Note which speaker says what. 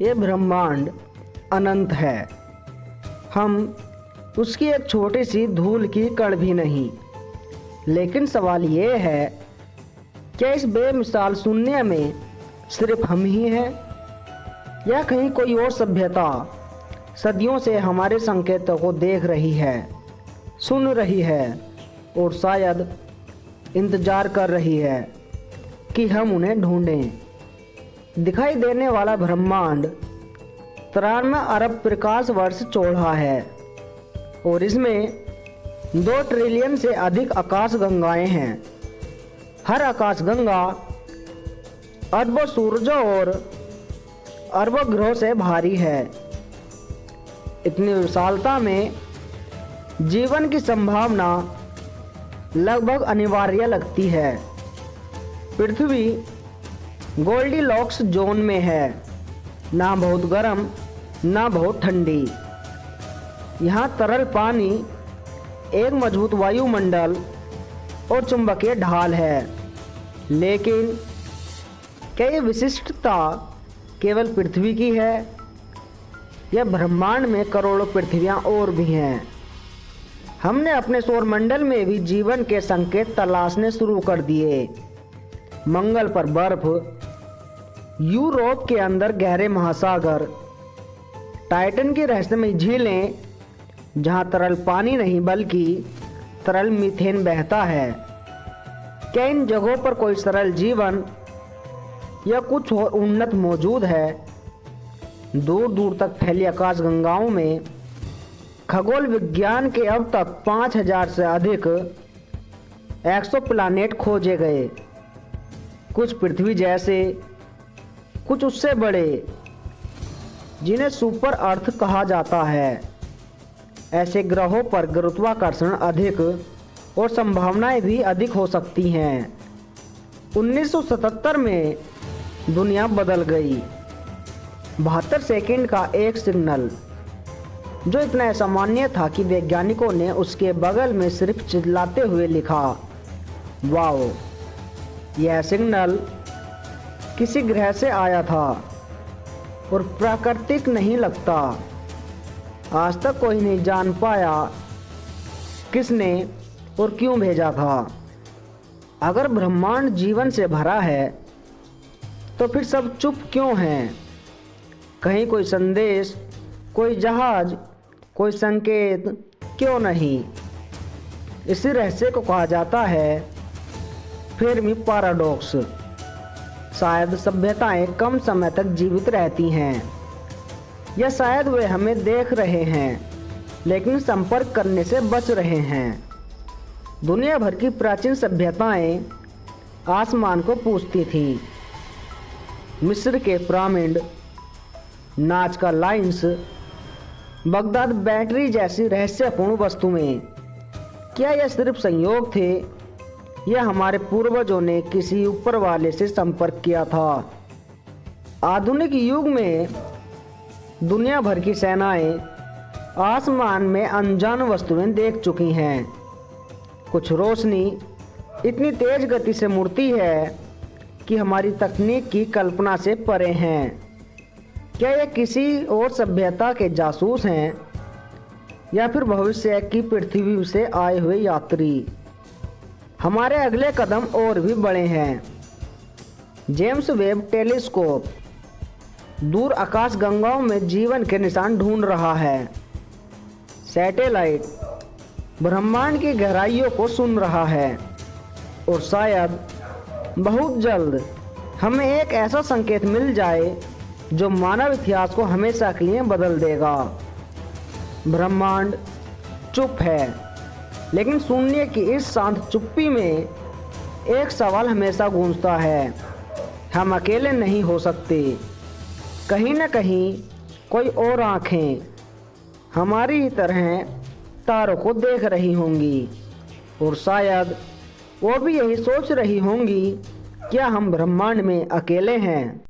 Speaker 1: ये ब्रह्मांड अनंत है। हम उसकी एक छोटी सी धूल की कण भी नहीं। लेकिन सवाल ये है, क्या इस बेमिसाल शून्य में सिर्फ हम ही हैं, या कहीं कोई और सभ्यता सदियों से हमारे संकेतों को देख रही है, सुन रही है और शायद इंतजार कर रही है कि हम उन्हें ढूंढें। दिखाई देने वाला ब्रह्मांड 93 अरब प्रकाश वर्ष चौड़ा है और इसमें 2 ट्रिलियन से अधिक आकाश गंगाएं हैं। हर आकाश गंगा अरबों सूरजों और अरबों ग्रहों से भारी है। इतनी विशालता में जीवन की संभावना लगभग अनिवार्य लगती है। पृथ्वी गोल्डीलॉक्स जोन में है, ना बहुत गर्म ना बहुत ठंडी। यहाँ तरल पानी, एक मजबूत वायुमंडल और चुंबकीय ढाल है। लेकिन क्या ये विशिष्टता केवल पृथ्वी की है, या ब्रह्मांड में करोड़ों पृथ्वियाँ और भी हैं? हमने अपने सौरमंडल में भी जीवन के संकेत तलाशने शुरू कर दिए। मंगल पर बर्फ, यूरोप के अंदर गहरे महासागर, टाइटन की रहस्यमयी झीलें जहां तरल पानी नहीं बल्कि तरल मीथेन बहता है। क्या इन जगहों पर कोई सरल जीवन या कुछ और उन्नत मौजूद है? दूर दूर तक फैली आकाश गंगाओं में खगोल विज्ञान के अब तक 5000 से अधिक एक्सोप्लैनेट खोजे गए। कुछ पृथ्वी जैसे, कुछ उससे बड़े, जिन्हें सुपर अर्थ कहा जाता है। ऐसे ग्रहों पर गुरुत्वाकर्षण अधिक और संभावनाएं भी अधिक हो सकती हैं। 1977 में दुनिया बदल गई। 72 सेकंड का एक सिग्नल, जो इतना असामान्य था कि वैज्ञानिकों ने उसके बगल में सिर्फ चिल्लाते हुए लिखा, वाओ। यह सिग्नल किसी ग्रह से आया था और प्राकृतिक नहीं लगता। आज तक कोई नहीं जान पाया किसने और क्यों भेजा था। अगर ब्रह्मांड जीवन से भरा है तो फिर सब चुप क्यों हैं? कहीं कोई संदेश, कोई जहाज, कोई संकेत क्यों नहीं? इसी रहस्य को कहा जाता है फेर्मी पैराडॉक्स। शायद सभ्यताएं कम समय तक जीवित रहती हैं, या शायद वे हमें देख रहे हैं लेकिन संपर्क करने से बच रहे हैं। दुनिया भर की प्राचीन सभ्यताएं आसमान को पूछती थीं। मिस्र के pyramid, Nazca lines, Baghdad battery जैसी रहस्यपूर्ण वस्तुएं, क्या यह सिर्फ संयोग थे, या हमारे पूर्वजों ने किसी ऊपर वाले से संपर्क किया था? आधुनिक युग में दुनिया भर की सेनाएं आसमान में अनजान वस्तुएं देख चुकी हैं। कुछ रोशनी इतनी तेज गति से मुड़ती है कि हमारी तकनीक की कल्पना से परे हैं। क्या ये किसी और सभ्यता के जासूस हैं, या फिर भविष्य की पृथ्वी से आए हुए यात्री? हमारे अगले कदम और भी बड़े हैं। जेम्स वेब टेलीस्कोप दूर आकाश गंगाओं में जीवन के निशान ढूंढ रहा है। सैटेलाइट ब्रह्मांड की गहराइयों को सुन रहा है, और शायद बहुत जल्द हमें एक ऐसा संकेत मिल जाए जो मानव इतिहास को हमेशा के लिए बदल देगा। ब्रह्मांड चुप है, लेकिन शून्य की इस शांत चुप्पी में एक सवाल हमेशा गूंजता है। हम अकेले नहीं हो सकते। कहीं न कहीं कोई और आँखें हमारी ही तरह तारों को देख रही होंगी, और शायद वो भी यही सोच रही होंगी, क्या हम ब्रह्मांड में अकेले हैं?